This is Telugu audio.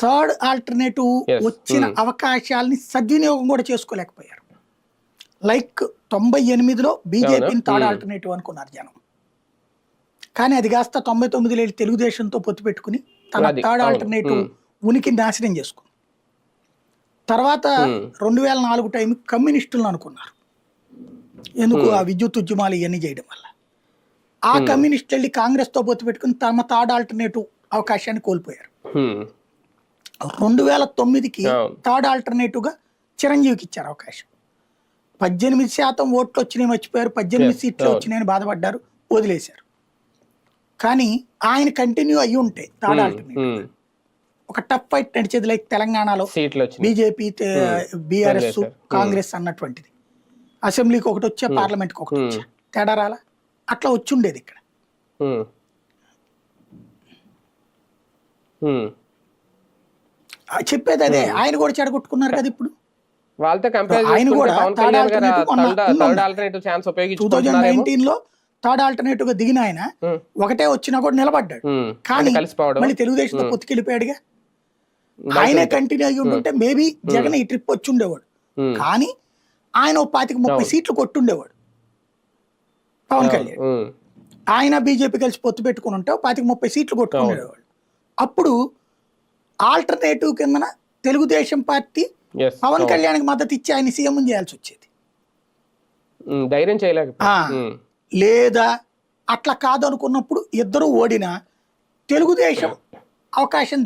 Third alternative Yes. వచ్చిన అవకాశాలని సద్వినియోగం కూడా చేసుకోలేకపోయారు. లైక్ 98లో బీజేపీని థర్డ్ ఆల్టర్నేటివ్ అనుకున్నారు జనం, కానీ అది కాస్త 99లో వెళ్ళి తెలుగుదేశంతో పొత్తు పెట్టుకుని తన థర్డ్ ఆల్టర్నేటివ్ ఉనికిని నాశనం చేసుకుంది. తర్వాత 2004 టైం కమ్యూనిస్టులను అనుకున్నారు, ఎందుకు ఆ విద్యుత్ ఉద్యమాలు ఇవన్నీ చేయడం వల్ల. ఆ కమ్యూనిస్టులు వెళ్ళి కాంగ్రెస్తో పొత్తు పెట్టుకుని తమ థర్డ్ ఆల్టర్నేటివ్ అవకాశాన్ని కోల్పోయారు. 2009కి థర్డ్ ఆల్టర్నేటివ్గా చిరంజీవికి ఇచ్చారు అవకాశం. 18% ఓట్లు వచ్చినాయి మర్చిపోయారు, 18 సీట్లు వచ్చినాయని బాధపడ్డారు, వదిలేశారు. కానీ ఆయన కంటిన్యూ అయ్యి ఉంటే థర్డ్ ఆల్టర్నేటివ్ ఒక టఫ్ ఫైట్ నడిచేది. లైక్ తెలంగాణలో బీజేపీ, బీఆర్ఎస్, కాంగ్రెస్ అన్నటువంటిది అసెంబ్లీకి ఒకటి వచ్చా, పార్లమెంట్కి ఒకటి వచ్చా, తేడా రాలా, అట్లా వచ్చి ఉండేది. ఇక్కడ చెప్పేది అదే, ఆయన కూడా చెడగొట్టుకున్నారు కదా ఇప్పుడు. ఆయన కూడా థర్డ్ ఆల్టర్నేటివ్ 2019లో థర్డ్ ఆల్టర్నేటివ్ గా దిగిన ఆయన ఒకటే వచ్చినా కూడా నిలబడ్డాడు. కానీ మళ్ళీ తెలుగుదేశంతో పొత్తుకెళ్ళిపోయాడుగా. ఆయనే కంటిన్యూ అయ్యి ఉంటుంటే మేబీ జగన్ ఈ ట్రిప్ వచ్చి ఉండేవాడు. కానీ ఆయన 25-30 సీట్లు కొట్టుండేవాడు పవన్ కళ్యాణ్. ఆయన బీజేపీ కలిసి పొత్తు పెట్టుకుని ఉంటే 25-30 సీట్లు కొట్టుకునేవాడు. అప్పుడు ఆల్టర్నేటివ్ కింద తెలుగుదేశం పార్టీ పవన్ కళ్యాణ్కి మద్దతు ఇచ్చి ఆయన సీఎం చేయాల్సి వచ్చేది. ధైర్యం చేయలేక లేదా అట్లా కాదు అనుకున్నప్పుడు ఇద్దరు ఓడినా తెలుగుదేశం అవకాశం